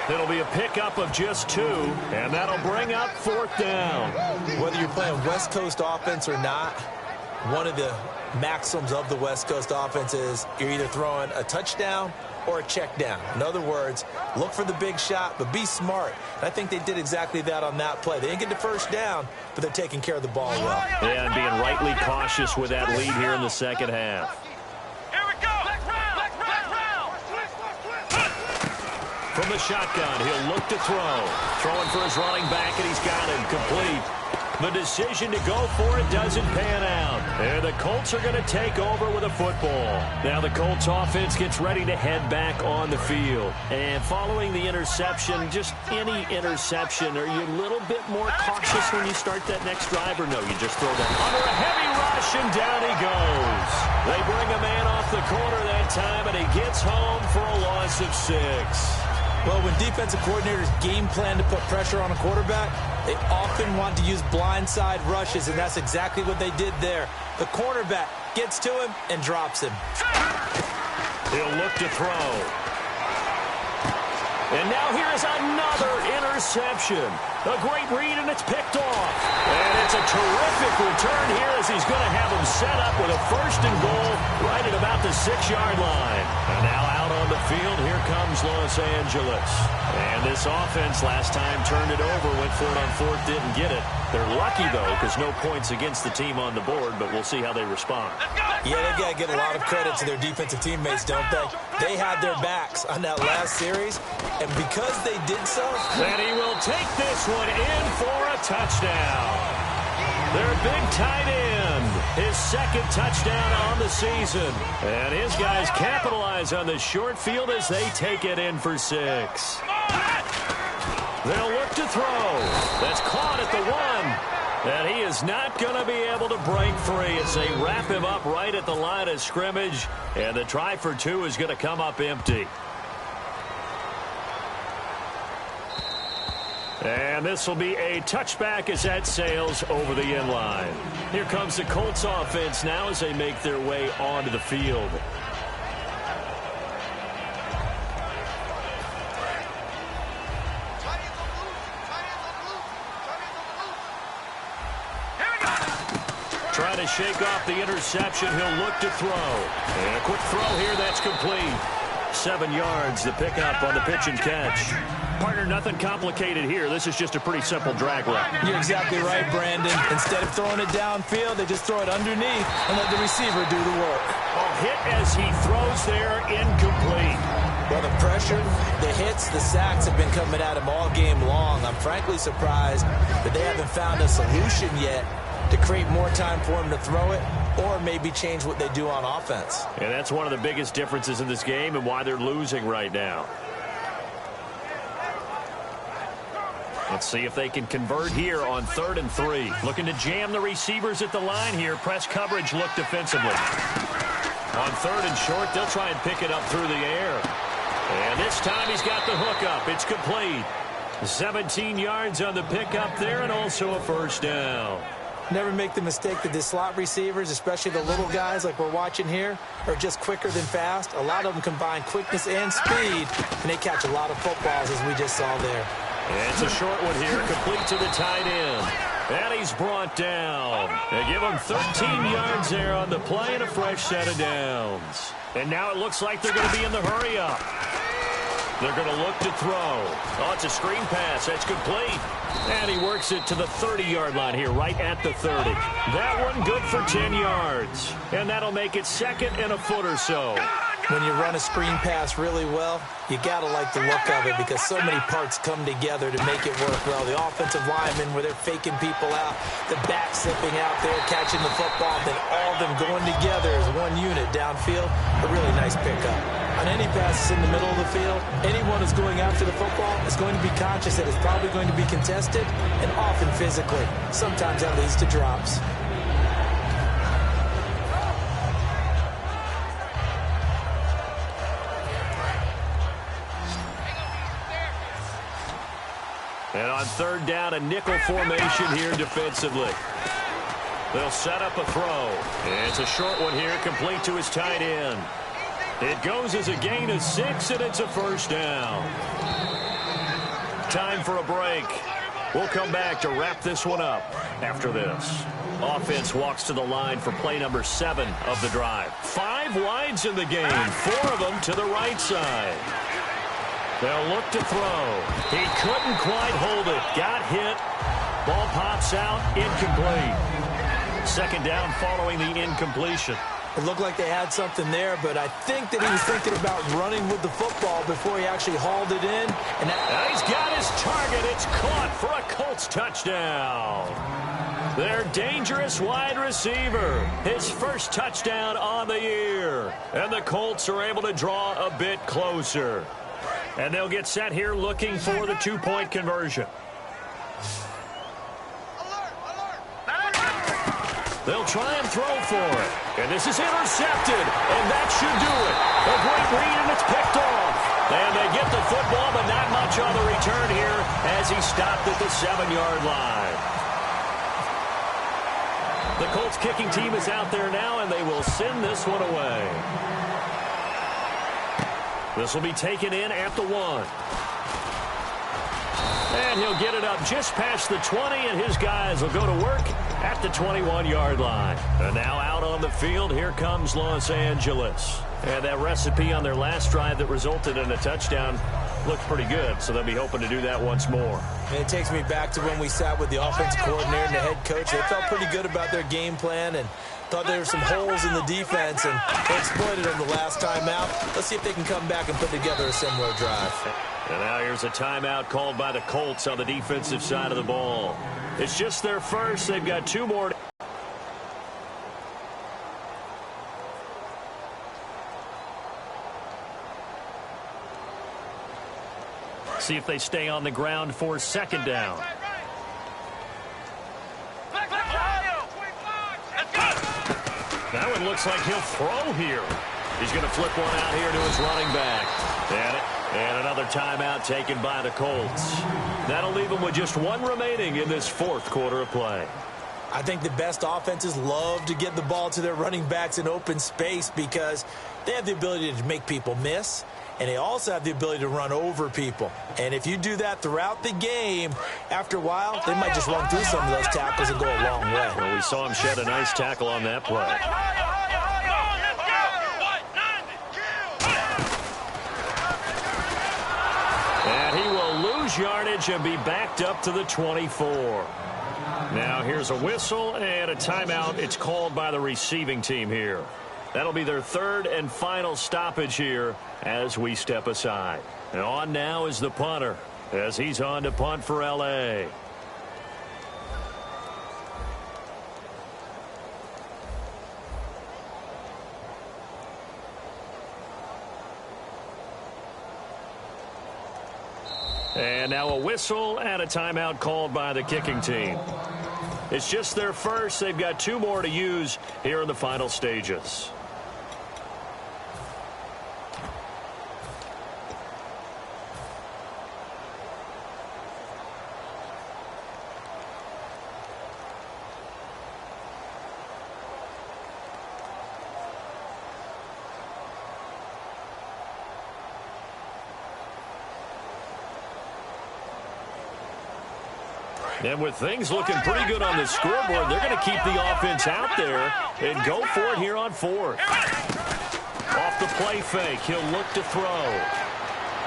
It'll be a pickup of just 2, and that'll bring up 4th down. Whether you're playing West Coast offense or not, one of the maxims of the West Coast offense is you're either throwing a touchdown or a check down. In other words, look for the big shot, but be smart. And I think they did exactly that on that play. They didn't get the first down, but they're taking care of the ball well. Yeah, and being rightly cautious with that lead here in the second half. From the shotgun, he'll look to throw. Throwing for his running back, and he's got him complete. The decision to go for it doesn't pan out. And the Colts are going to take over with a football. Now the Colts offense gets ready to head back on the field. And following the interception, just any interception, are you a little bit more cautious when you start that next drive, or no, you just throw that under a heavy rush and down he goes. They bring a man off the corner that time, and he gets home for a loss of 6. Well, when defensive coordinators game plan to put pressure on a quarterback, they often want to use blindside rushes, and that's exactly what they did there. The cornerback gets to him and drops him. He'll look to throw. And now here's another interception. A great read, and it's picked off. And it's a terrific return here as he's going to have him set up with a 1st and goal right at about the 6-yard line. And now out on the field, here comes Los Angeles. And this offense last time turned it over, went for it on 4th, didn't get it. They're lucky, though, because no points against the team on the board, but we'll see how they respond. Yeah, they've got to give a lot of credit to their defensive teammates, don't they? They had their backs on that last series, and because they did so... And he will take this one in for a touchdown. Their big tight end, his 2nd touchdown on the season. And his guys capitalize on the short field as they take it in for 6. They'll look to throw. That's caught at the 1. And he is not going to be able to break free as they wrap him up right at the line of scrimmage. And the try for 2 is going to come up empty. And this will be a touchback as that sails over the end line. Here comes the Colts offense now as they make their way onto the field. Trying to shake off the interception. He'll look to throw. And a quick throw here. That's complete. 7 yards, the pickup on the pitch and catch. Partner, nothing complicated here. This is just a pretty simple drag route. You're exactly right, Brandon. Instead of throwing it downfield, they just throw it underneath and let the receiver do the work. A hit as he throws there, incomplete. Well, the pressure, the hits, the sacks have been coming at him all game long. I'm frankly surprised that they haven't found a solution yet to create more time for him to throw it, or maybe change what they do on offense. And that's one of the biggest differences in this game and why they're losing right now. Let's see if they can convert here on 3rd and 3. Looking to jam the receivers at the line here. Press coverage look defensively. On 3rd and short, they'll try and pick it up through the air. And this time he's got the hook up. It's complete. 17 yards on the pickup there and also a 1st down. Never make the mistake that the slot receivers, especially the little guys like we're watching here, are just quicker than fast. A lot of them combine quickness and speed, and they catch a lot of footballs, as we just saw there. And it's a short one here, complete to the tight end. And he's brought down. They give him 13 yards there on the play and a fresh set of downs. And now it looks like they're going to be in the hurry-up. They're going to look to throw. Oh, it's a screen pass. That's complete. And he works it to the 30-yard line here, right at the 30. That one good for 10 yards. And that'll make it 2nd and a foot or so. When you run a screen pass really well, you got to like the look of it because so many parts come together to make it work well. The offensive linemen, where they're faking people out, the back slipping out there, catching the football, then all of them going together as one unit downfield. A really nice pickup. On any passes in the middle of the field, anyone who's going after the football is going to be conscious that it's probably going to be contested and often physically. Sometimes that leads to drops. And on 3rd down, a nickel formation here defensively. They'll set up a throw. And it's a short one here, complete to his tight end. It goes as a gain of 6, and it's a 1st down. Time for a break. We'll come back to wrap this one up after this. Offense walks to the line for play number 7 of the drive. 5 wides in the game, 4 of them to the right side. They'll look to throw. He couldn't quite hold it. Got hit. Ball pops out. Incomplete. 2nd down following the incompletion. It looked like they had something there, but I think that he was thinking about running with the football before he actually hauled it in. And now he's got his target. It's caught for a Colts touchdown. Their dangerous wide receiver, his first touchdown on the year. And the Colts are able to draw a bit closer. And they'll get set here looking for the two-point conversion. They'll try and throw for it. And this is intercepted. And that should do it. A great read, and it's picked off. And they get the football, but not much on the return here as he stopped at the 7-yard line. The Colts kicking team is out there now, and they will send this one away. This will be taken in at the 1. And he'll get it up just past the 20, and his guys will go to work at the 21-yard line. And now out on the field, here comes Los Angeles. And that recipe on their last drive that resulted in a touchdown looked pretty good, so they'll be hoping to do that once more. And it takes me back to when we sat with the offensive coordinator and the head coach. They felt pretty good about their game plan and thought there were some holes in the defense, and they exploited them the last time out. Let's see if they can come back and put together a similar drive. And now here's a timeout called by the Colts on the defensive side of the ball. It's just their first. They've got 2 more. See if they stay on the ground for 2nd down. That one looks like he'll throw here. He's going to flip one out here to his running back. And another timeout taken by the Colts. That'll leave them with just 1 remaining in this 4th quarter of play. I think the best offenses love to get the ball to their running backs in open space because they have the ability to make people miss, and they also have the ability to run over people. And if you do that throughout the game, after a while, they might just run through some of those tackles and go a long way. Well, we saw him shed a nice tackle on that play. And he will lose yardage and be backed up to the 24. Now here's a whistle and a timeout. It's called by the receiving team here. That'll be their 3rd and final stoppage here as we step aside. And on now is the punter as he's on to punt for L.A. And now a whistle and a timeout called by the kicking team. It's just their first. They've got 2 more to use here in the final stages. And with things looking pretty good on the scoreboard, they're going to keep the offense out there and go for it here on 4th. Off the play fake, he'll look to throw.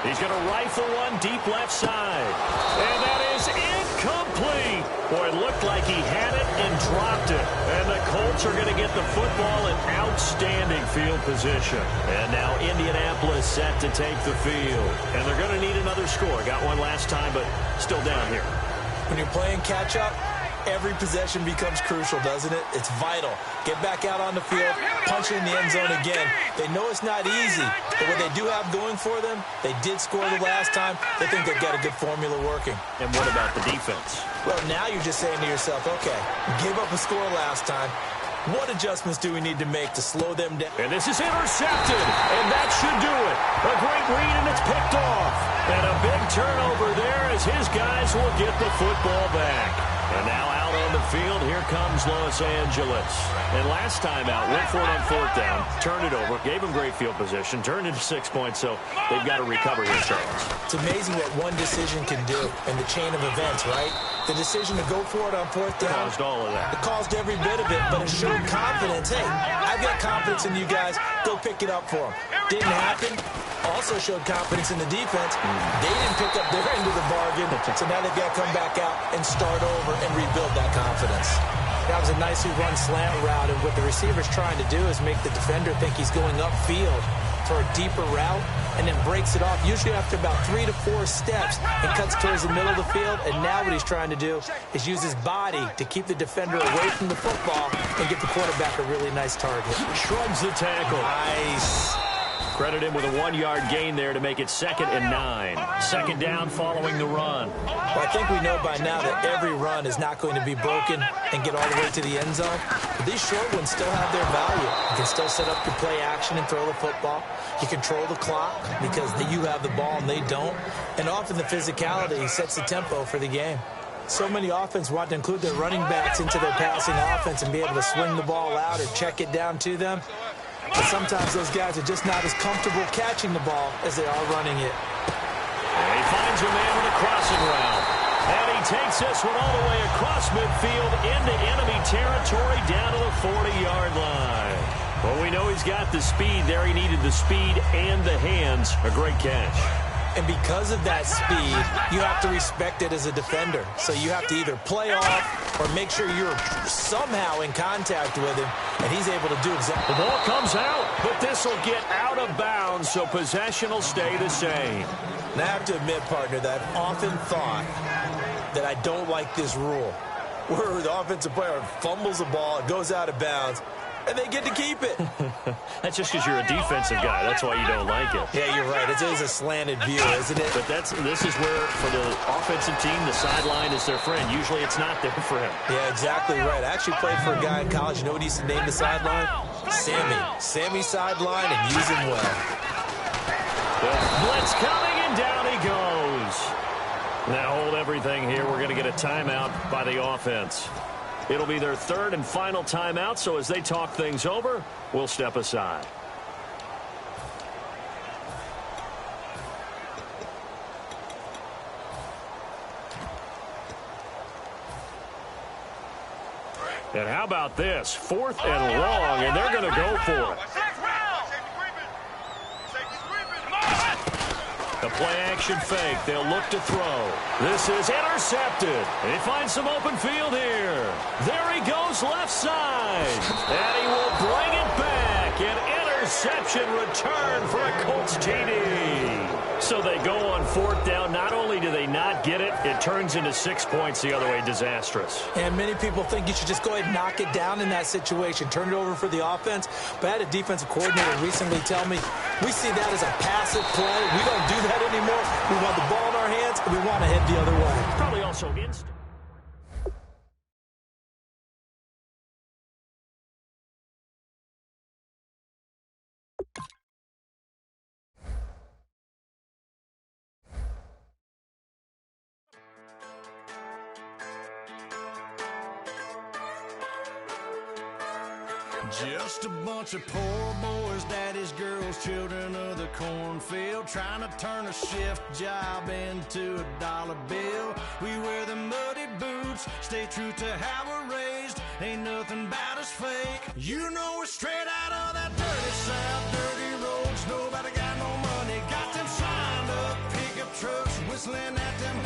He's going to rifle one deep left side. And that is incomplete. Boy, it looked like he had it and dropped it. And the Colts are going to get the football in outstanding field position. And now Indianapolis set to take the field. And they're going to need another score. Got one last time, but still down here. When you're playing catch-up, every possession becomes crucial, doesn't it? It's vital. Get back out on the field, punch it in the end zone again. They know it's not easy, but what they do have going for them, they did score the last time. They think they've got a good formula working. And what about the defense? Well, now you're just saying to yourself, okay, give up a score last time. What adjustments do we need to make to slow them down? And this is intercepted, and that should do it. A great read, and it's picked off. And a big turnover there as his guys will get the football back. And now out on the field, here comes Los Angeles. And last time out, went for it on 4th down, turned it over, gave him great field position, turned it to 6 points, so they've got to recover here, Charles. It's amazing what one decision can do in the chain of events, right? The decision to go for it on 4th down. Caused all of that. It caused every bit of it, but it showed confidence. Hey, I've got confidence in you guys. Go pick it up for them. Didn't happen. Also showed confidence in the defense. They didn't pick up their end of the bargain, so now they've got to come back out and start over and rebuild that confidence. That was a nicely run slant route, and what the receiver's trying to do is make the defender think he's going upfield for a deeper route, and then breaks it off, usually after about 3 to 4 steps, and cuts towards the middle of the field. And now what he's trying to do is use his body to keep the defender away from the football and give the quarterback a really nice target. Shrugs the tackle. Nice. Credit him with a 1-yard gain there to make it 2nd and 9. Second down following the run. Well, I think we know by now that every run is not going to be broken and get all the way to the end zone. But these short ones still have their value. You can still set up your play action and throw the football. You control the clock because you have the ball and they don't. And often the physicality sets the tempo for the game. So many offenses want to include their running backs into their passing offense and be able to swing the ball out or check it down to them. But sometimes those guys are just not as comfortable catching the ball as they are running it. And he finds a man with a crossing route. And he takes this one all the way across midfield into enemy territory down to the 40-yard line. Well, we know he's got the speed there. He needed the speed and the hands. A great catch. And because of that speed, you have to respect it as a defender. So you have to either play off or make sure you're somehow in contact with him, and he's able to do exactly. The ball comes out, but this will get out of bounds, so possession will stay the same. And I have to admit, partner, that I've often thought that I don't like this rule, where the offensive player fumbles the ball, it goes out of bounds, and they get to keep it. That's just because you're a defensive guy. That's why you don't like it. Yeah, you're right. It is a slanted view, isn't it? But this is where, for the offensive team, the sideline is their friend. Usually it's not there for him. Yeah, exactly right. I actually played for a guy in college. You know what he used to name the sideline? Sammy. Sammy sideline, and use him well. The blitz coming, and down he goes. Now hold everything here. We're going to get a timeout by the offense. It'll be their 3rd and final timeout, so as they talk things over, we'll step aside. And how about this? 4th and long, and they're going to go for it. The play-action fake. They'll look to throw. This is intercepted. He finds some open field here. There he goes left side. And he will bring it back. An interception return for a Colts TD. So they go on 4th down. Not only do they not get it, it turns into 6 points the other way. Disastrous. And many people think you should just go ahead and knock it down in that situation. Turn it over for the offense. But I had a defensive coordinator recently tell me, we see that as a passive play. We don't do that anymore. We want the ball in our hands, and we want to head the other way. Probably also instant. Just a bunch of poor boys, daddy's girls, children of the cornfield, trying to turn a shift job into a dollar bill. We wear the muddy boots, stay true to how we're raised, ain't nothing about us fake. You know we're straight out of that dirty south, dirty roads, nobody got no money, got them signed up pickup trucks, whistling at them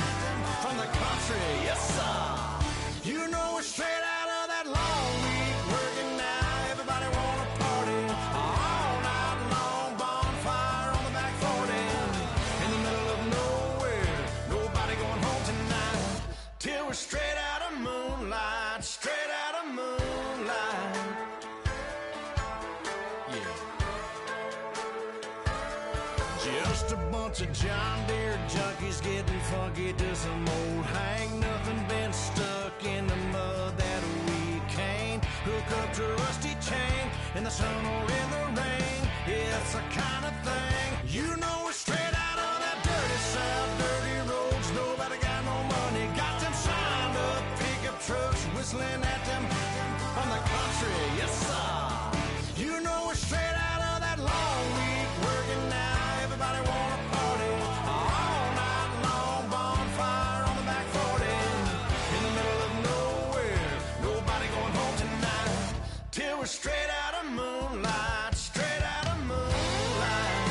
from the country, yes sir. You know we're straight out of that long week working now. Everybody wanna party all night long, bonfire on the back 40 in the middle of nowhere. Nobody going home tonight till we're straight out of moonlight, straight out of moonlight. Yeah. Just a bunch of John Deere junkies getting funky to some old hang. Nothing been stuck in the mud that we can't hook up to a rusty chain in the sun or in the rain. Yeah, it's the kind of thing. You know we're straight out of that dirty south, dirty roads. Nobody got no money, got them signed up pickup trucks, whistling at them from the country. Yes, sir. You know we're straight out of that long week working now. Everybody wanna party all night long, bonfire on the back 40 in the middle of nowhere. Nobody going home tonight till we're straight out of moonlight, straight out of moonlight.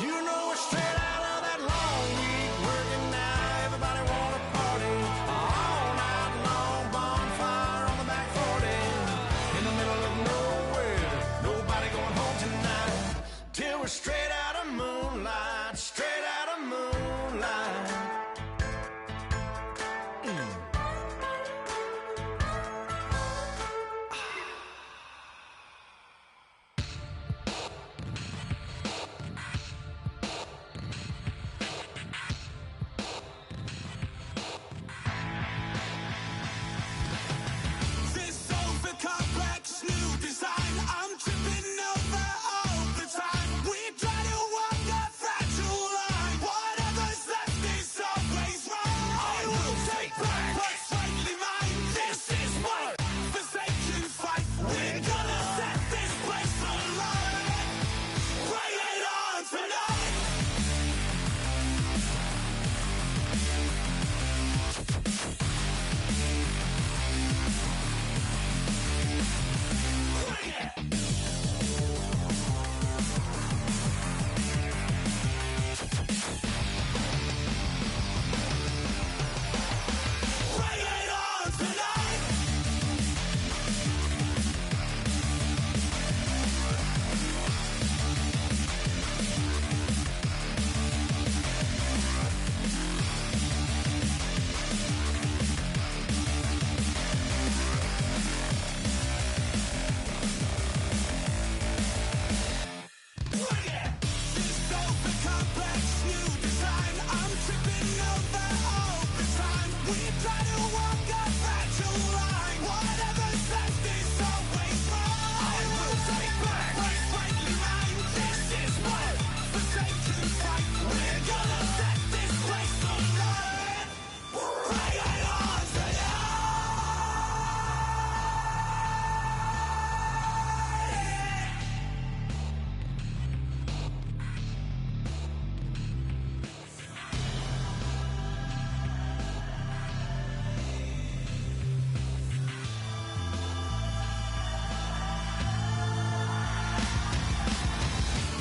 You know we're straight out of that long week working now. Everybody wanna party all night long. Bonfire on the back 40 in the middle of nowhere. Nobody going home tonight till we're straight out of moonlight. Straight out of moonlight. This over complex new design, I'm tripping over all the time. We try to walk a fragile line. Whatever's left is always right. I will take back what's rightly mine. This is what forsaken fight. We're gonna set this place alight. Bring it on tonight. Bring it. Bring it on tonight. Bring it. This over complex new design, I'm tripping over all the time. We try to walk a fragile line. Whatever's left is always right. I will take back what's rightly mine. This is what forsaken fight. We're gonna set this place alight. Bring it on tonight.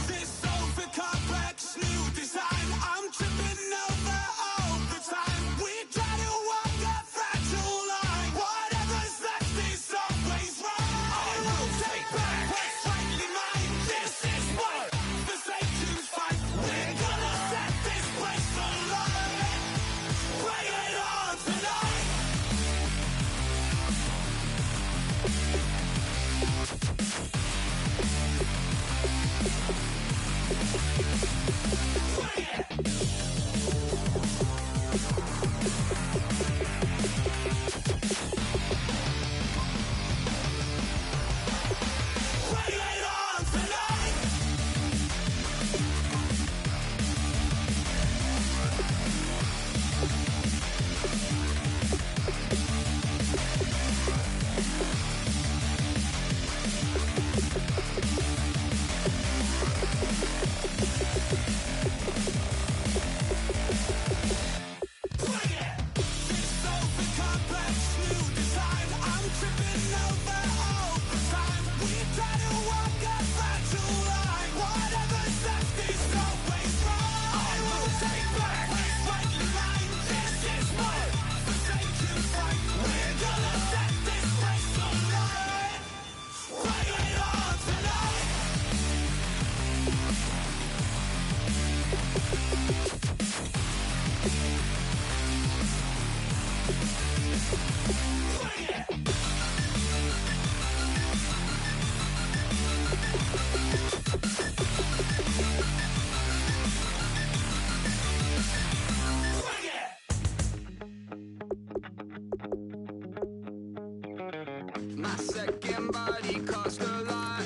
This over complex new design, I'm tripping over all the time. We try to walk a fragile line. Whatever's left is always right. I will take back what's rightly mine. This is what forsaken fight. We're gonna set this place alight. Bring it on tonight. Bring it. Bring it on tonight. Bring it. This over complex new design, I'm tripping over all the time. We try to walk a fragile line. Whatever's left is always right. I will take back what's rightly mine. This is what forsaken fight. We're gonna set this place alight. Bring it on tonight. Bring it. Bring it. My second body cost a lot.